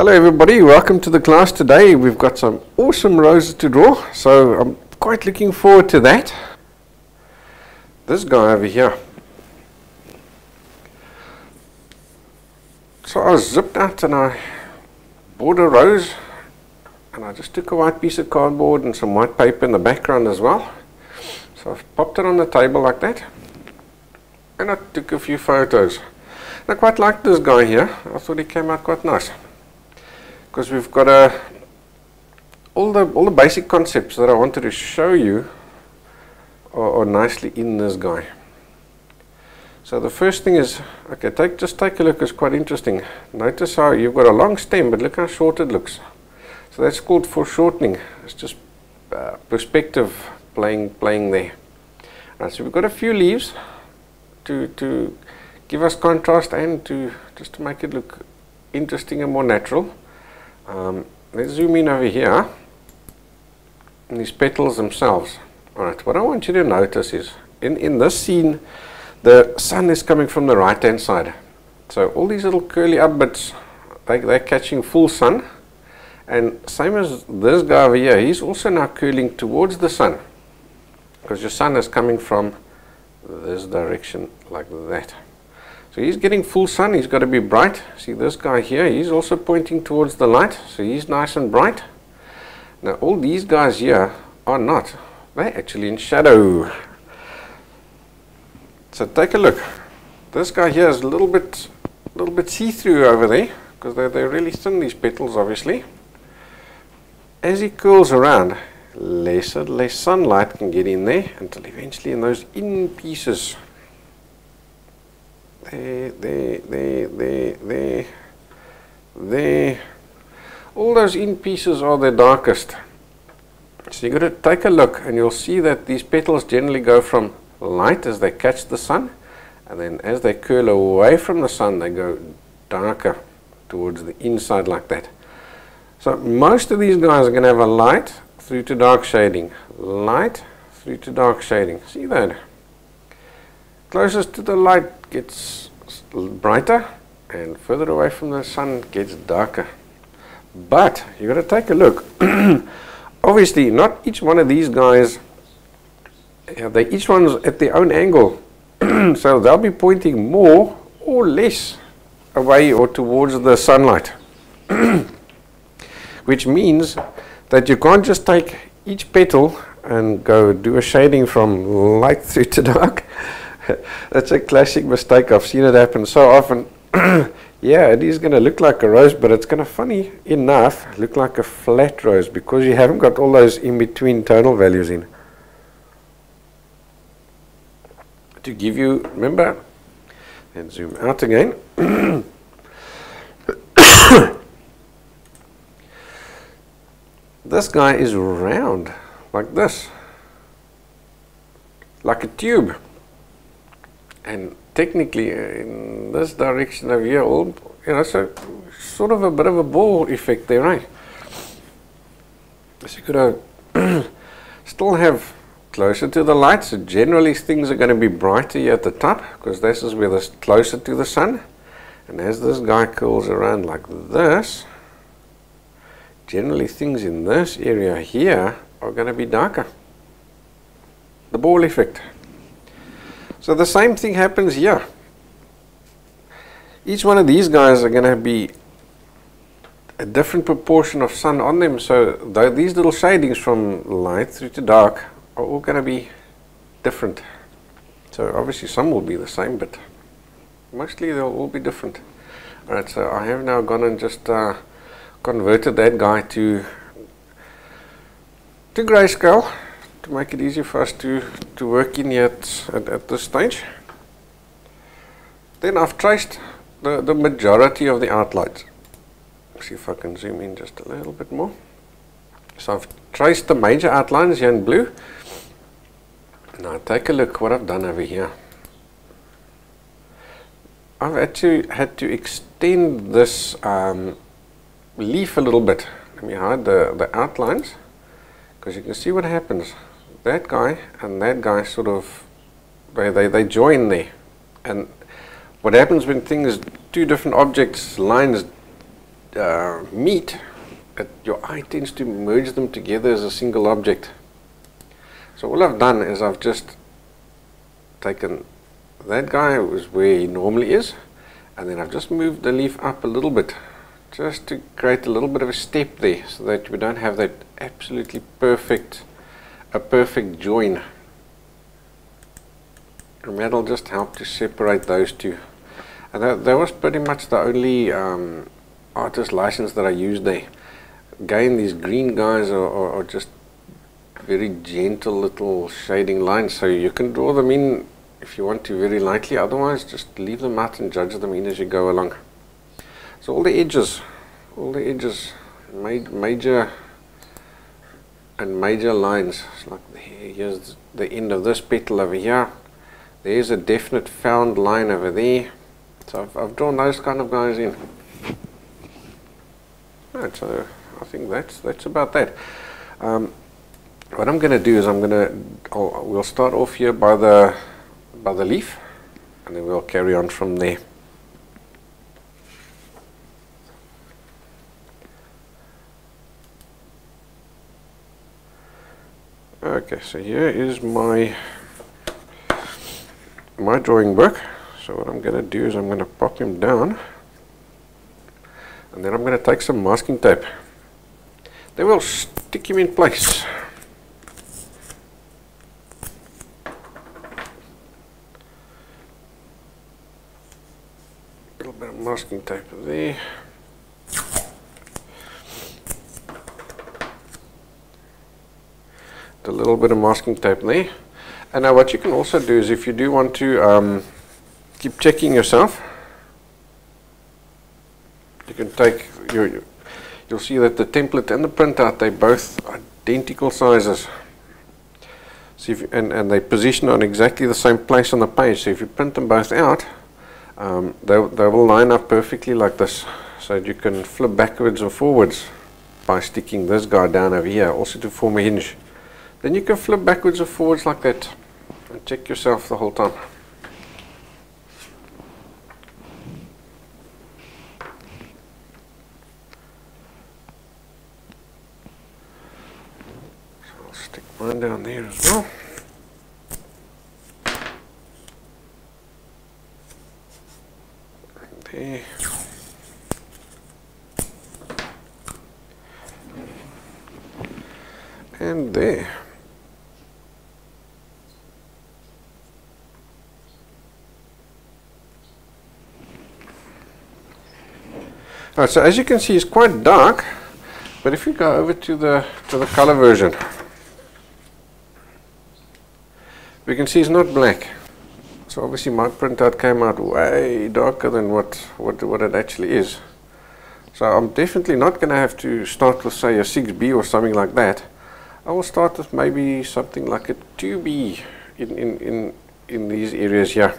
Hello everybody, welcome to the class. Today we've got some awesome roses to draw, so I'm quite looking forward to that. This guy over here. So I zipped out and I bought a rose, and I just took a white piece of cardboard and some white paper in the background as well. So I've popped it on the table like that, and I took a few photos. And I quite liked this guy here. I thought he came out quite nice, because we've got all the basic concepts that I wanted to show you are nicely in this guy. So the first thing is, okay, just take a look. It's quite interesting. Notice how you've got a long stem, but look how short it looks. So that's called foreshortening. It's just perspective playing there. Right, so we've got a few leaves to give us contrast and just to make it look interesting and more natural. Let's zoom in over here, and these petals themselves. Alright, what I want you to notice is, in this scene, the sun is coming from the right hand side. So all these little curly up bits, they're catching full sun. And same as this guy over here, he's also now curling towards the sun, because your sun is coming from this direction like that. So he's getting full sun, he's got to be bright. See this guy here, he's also pointing towards the light, so he's nice and bright. Now all these guys here are not, they're actually in shadow. So take a look. This guy here is a little bit see-through over there, because they're really thin, these petals obviously. As he curls around, less and less sunlight can get in there, until eventually in those in pieces, there. All those in pieces are the darkest. So you've got to take a look, and you'll see that these petals generally go from light as they catch the sun, and then as they curl away from the sun, they go darker towards the inside like that. So most of these guys are going to have a light through to dark shading, light through to dark shading. See that? Closest to the light gets brighter, and further away from the sun gets darker. But you've got to take a look. Obviously, not each one of these guys, they each one's at their own angle. So they'll be pointing more or less away or towards the sunlight. Which means that you can't just take each petal and go do a shading from light through to dark. That's a classic mistake. I've seen it happen so often. Yeah, it is going to look like a rose, but it's going to, funny enough, look like a flat rose, because you haven't got all those in-between tonal values in. To give you, remember, and zoom out again. This guy is round, like this, like a tube. And technically, in this direction over here, so sort of a bit of a ball effect there, right? So you could still have closer to the light. So generally, things are going to be brighter here at the top, because this is where it's closer to the sun. And as this guy curls around like this, generally things in this area here are going to be darker. The ball effect. So the same thing happens here. Each one of these guys are going to be a different proportion of sun on them. So these little shadings from light through to dark are all going to be different. So obviously some will be the same, but mostly they'll all be different. Alright, so I have now gone and just converted that guy to grayscale, to make it easy for us to work in here at this stage. Then I've traced the majority of the outlines. See if I can zoom in just a little bit more. So I've traced the major outlines here in blue. Now take a look what I've done over here. I've actually had to extend this leaf a little bit. Let me hide the outlines, because you can see what happens. That guy and that guy sort of, they join there. And what happens when things, two different objects, lines meet, your eye tends to merge them together as a single object. So all I've done is I've just taken that guy was where he normally is, and then I've just moved the leaf up a little bit just to create a little bit of a step there so that we don't have that absolutely perfect join, and that'll just help to separate those two. And that was pretty much the only artist license that I used there. Again, these green guys are just very gentle little shading lines, so you can draw them in if you want to very lightly, otherwise just leave them out and judge them in as you go along. So all the edges, major lines, it's like here's the end of this petal over here, there's a definite found line over there. So I've drawn those kind of guys in. Right, so I think that's about that. What I'm going to do is we'll start off here by the leaf, and then we'll carry on from there. Okay, so here is my drawing book. So what I'm going to do is I'm going to pop him down, and then I'm going to take some masking tape. Then we'll stick him in place. A little bit of masking tape there. A little bit of masking tape there. And now what you can also do is, if you do want to keep checking yourself, you can take you'll see that the template and the printout, they're both identical sizes. So if and they position on exactly the same place on the page. So if you print them both out, they will line up perfectly like this. So you can flip backwards and forwards by sticking this guy down over here, also to form a hinge. Then you can flip backwards and forwards like that and check yourself the whole time. So I'll stick mine down there as well. There. And there. Right, so as you can see, it's quite dark, but if you go over to the color version, we can see it's not black. So obviously my printout came out way darker than what it actually is. So I'm definitely not going to have to start with, say, a 6B or something like that. I will start with maybe something like a 2B in these areas here.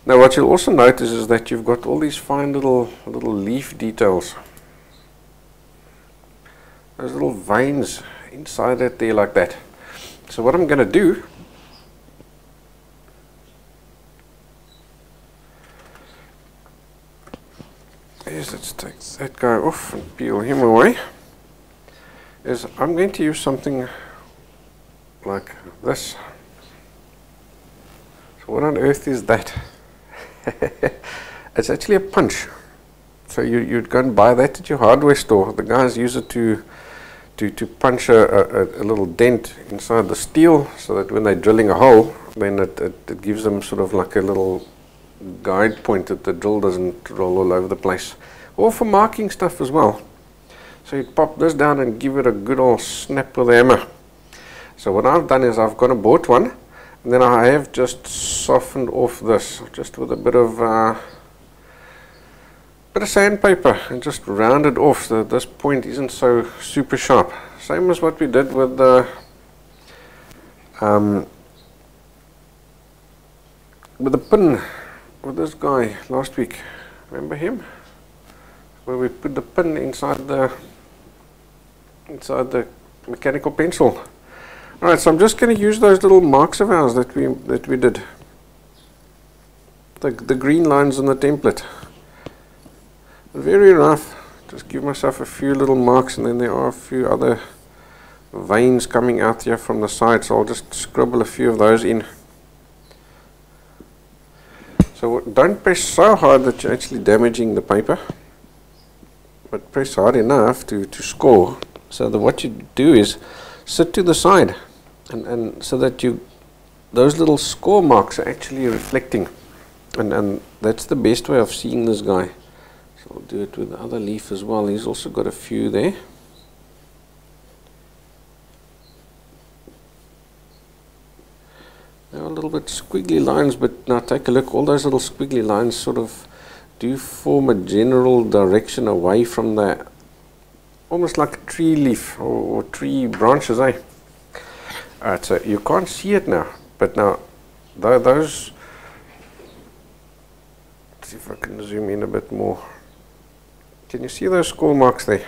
Now what you'll also notice is that you've got all these fine little leaf details. Those little veins inside it there like that. So what I'm going to do is, let's take that guy off and peel him away, is I'm going to use something like this. So what on earth is that? It's actually a punch. So you'd go and buy that at your hardware store. The guys use it to punch a little dent inside the steel, so that when they're drilling a hole, then it gives them sort of like a little guide point that the drill doesn't roll all over the place. Or for marking stuff as well. So you pop this down and give it a good old snap with a hammer. So what I've done is I've gone and bought one, and then I have just softened off this just with a bit of sandpaper, and just rounded off so that this point isn't so super sharp. Same as what we did with the pin with this guy last week. Remember him? Where we put the pin inside the mechanical pencil. Alright, so I'm just going to use those little marks of ours that we did. The green lines on the template. very rough. Just give myself a few little marks, and then there are a few other veins coming out here from the side, so I'll just scribble a few of those in. So don't press so hard that you're actually damaging the paper, but press hard enough to score. So that what you do is sit to the side, and so that those little score marks are actually reflecting, and that's the best way of seeing this guy. So I'll do it with the other leaf as well. He's also got a few there. There are a little bit squiggly lines, but now take a look. All those little squiggly lines sort of do form a general direction away from the, almost like a tree leaf or tree branches, eh? Alright, so you can't see it now, but now those, let's see if I can zoom in a bit more. Can you see those score marks there?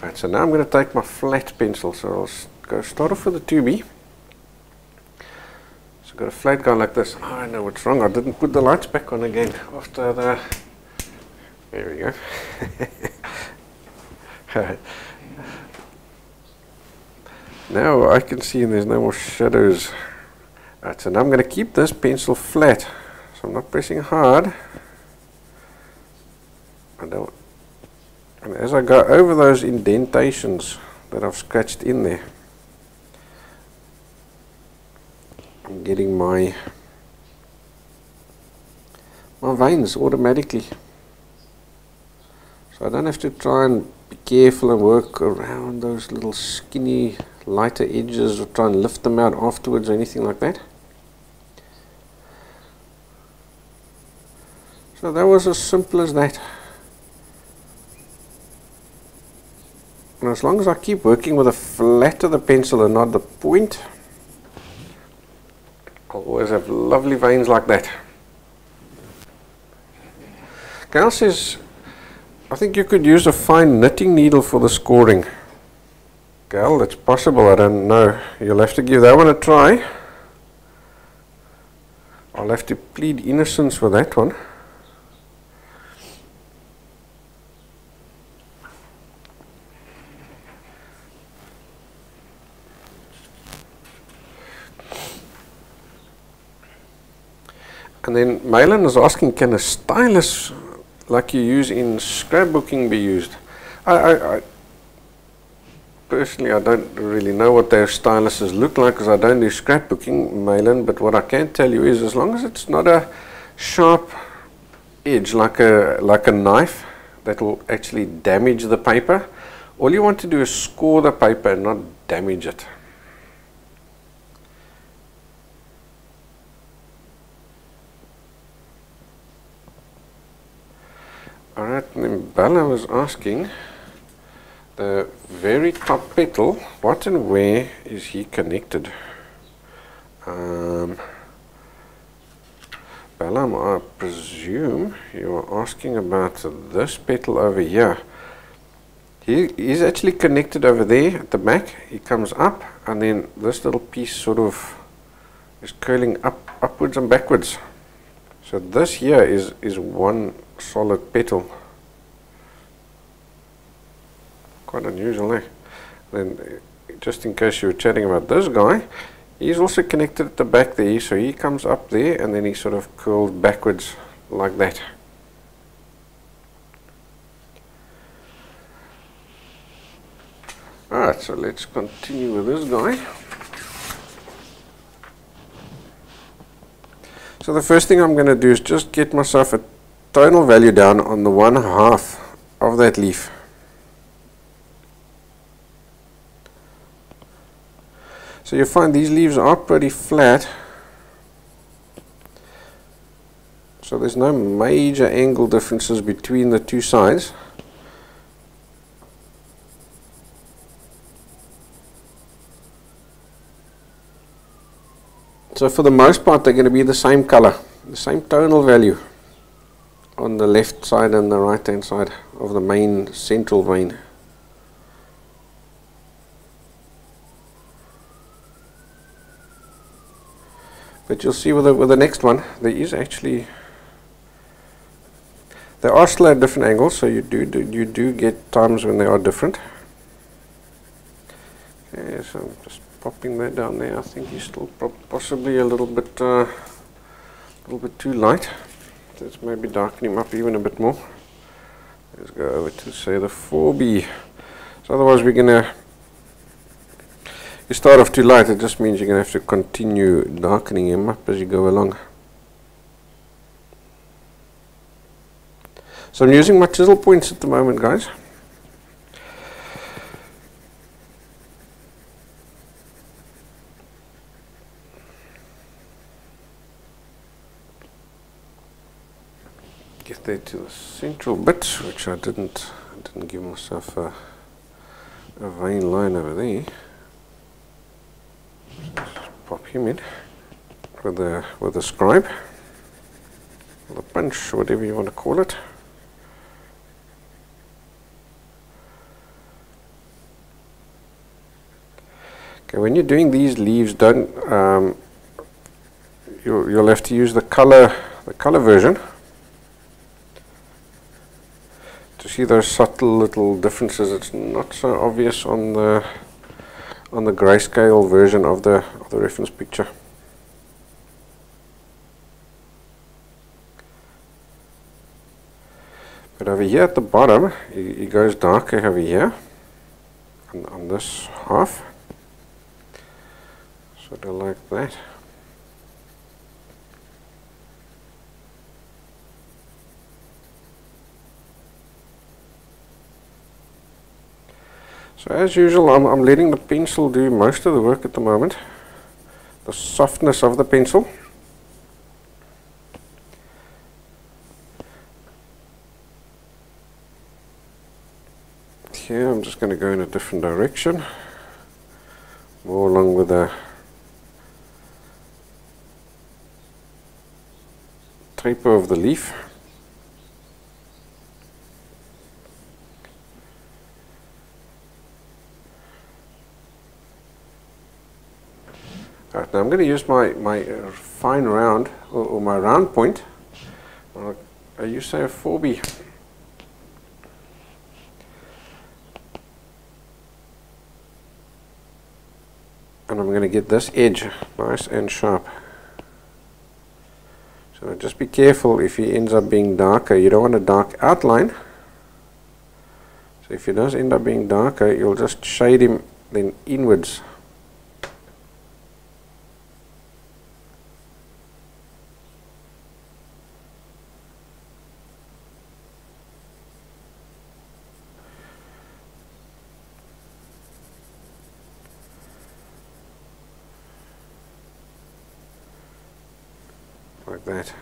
Alright, so now I'm going to take my flat pencil, so I'll start off with a 2B. So I've got a flat guy like this. Oh, I know what's wrong, I didn't put the lights back on again after the, there we go. Now I can see and there's no more shadows. Alright, so now I'm going to keep this pencil flat, so I'm not pressing hard. And as I go over those indentations that I've scratched in there, I'm getting my veins automatically. So I don't have to try and be careful and work around those little skinny lighter edges or try and lift them out afterwards or anything like that. So that was as simple as that. And as long as I keep working with the flat of the pencil and not the point, I'll always have lovely veins like that. Gal says, I think you could use a fine knitting needle for the scoring. Gal, that's possible, I don't know. You'll have to give that one a try. I'll have to plead innocence with that one. And then Malin is asking, can a stylus like you use in scrapbooking be used? I personally, I don't really know what their styluses look like because I don't do scrapbooking, Malin, but what I can tell you is as long as it's not a sharp edge like a knife that will actually damage the paper, all you want to do is score the paper and not damage it. Alright, then Bella was asking, the very top petal, what and where is he connected? Bella, I presume you are asking about this petal over here. He is actually connected over there at the back. He comes up and then this little piece sort of is curling upwards and backwards. So this here is one solid petal. Quite unusual, eh? Then, just in case you were chatting about this guy, he's also connected at the back there, so he comes up there and then he sort of curls backwards like that. Alright, so let's continue with this guy. So the first thing I'm going to do is just get myself a tonal value down on the 1/2 of that leaf. So you'll find these leaves are pretty flat. So there's no major angle differences between the two sides. So for the most part they're going to be the same color, the same tonal value on the left side and the right hand side of the main central vein. But you'll see with the next one, they are still at different angles, so you do get times when they are different. Okay, so I'm just popping that down there. I think he's still possibly a little bit too light. Let's maybe darken him up even a bit more. Let's go over to say the 4B. So otherwise you start off too light, it just means you're going to have to continue darkening him up as you go along. So I'm using my chisel points at the moment, guys. Get there to the central bit, which I didn't give myself a vein line over there. Just pop him in with a scribe, with a punch, whatever you want to call it. Okay, when you're doing these leaves, you'll have to use the color version to see those subtle little differences. It's not so obvious on the grayscale version of the reference picture. But over here at the bottom, it goes darker over here on this half, sort of like that. So as usual, I'm letting the pencil do most of the work at the moment. The softness of the pencil. Here I'm just going to go in a different direction, more along with the taper of the leaf. Right, now I'm going to use my fine round, or my round point. I use, say, a 4B. And I'm going to get this edge nice and sharp. So just be careful if he ends up being darker. You don't want a dark outline. So if he does end up being darker, you'll just shade him then inwards. Like that.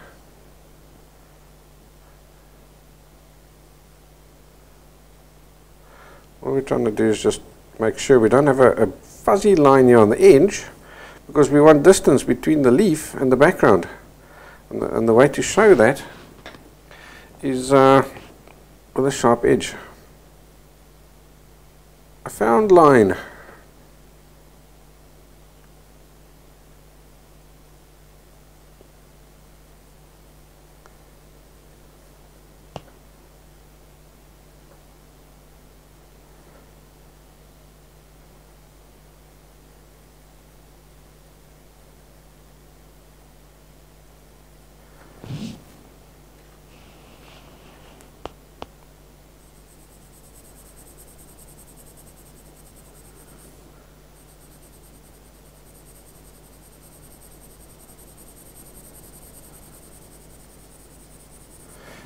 What we're trying to do is just make sure we don't have a fuzzy line here on the edge, because we want distance between the leaf and the background. And the way to show that is with a sharp edge. A found line.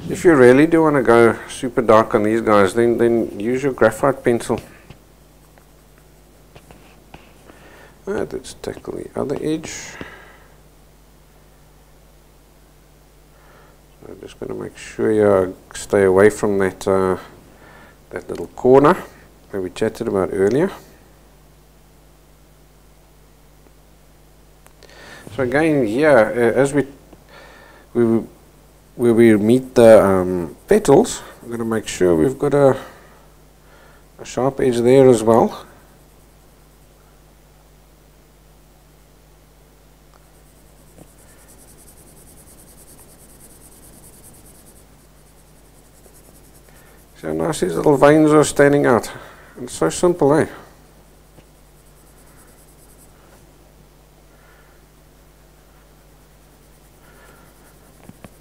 If you really do want to go super dark on these guys, then use your graphite pencil. Right, let's tackle the other edge. So I'm just going to make sure you stay away from that that little corner that we chatted about earlier. So again, here, as where we meet the petals, we're going to make sure we've got a sharp edge there as well. See how nice these little veins are standing out. It's so simple, eh?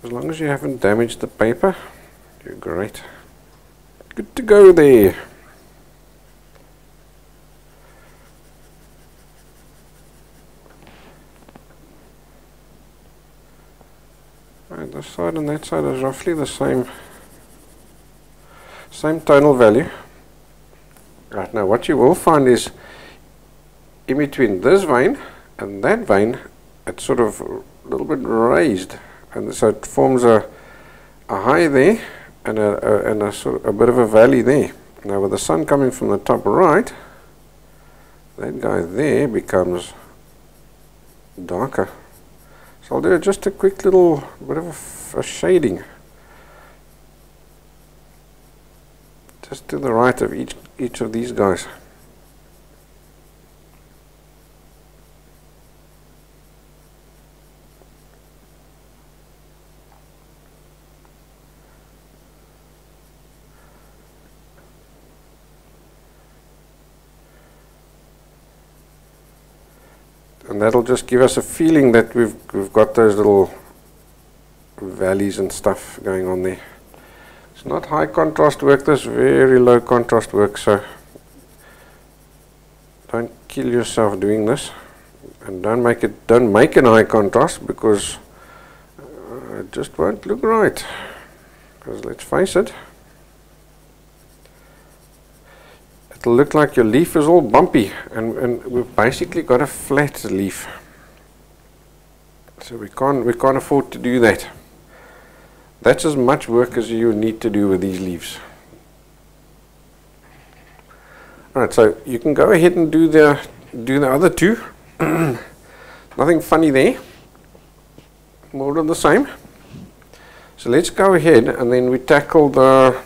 As long as you haven't damaged the paper, you're great. Good to go there. Right, this side and that side is roughly the same tonal value. Right, now what you will find is in between this vein and that vein, it's sort of a little bit raised, and so it forms a high there and a sort of a bit of a valley there. Now with the sun coming from the top right, that guy there becomes darker. So I'll do just a quick little bit of a shading just to the right of each of these guys. And that'll just give us a feeling that we've got those little valleys and stuff going on there. It's not high contrast work, this very low contrast work, so don't kill yourself doing this, and don't make an high contrast, because it just won't look right. Because let's face it, it'll look like your leaf is all bumpy, and we've basically got a flat leaf, so we can't afford to do that. That's as much work as you need to do with these leaves. Alright, so you can go ahead and do the other two. Nothing funny there, more of the same. So let's go ahead and then we tackle the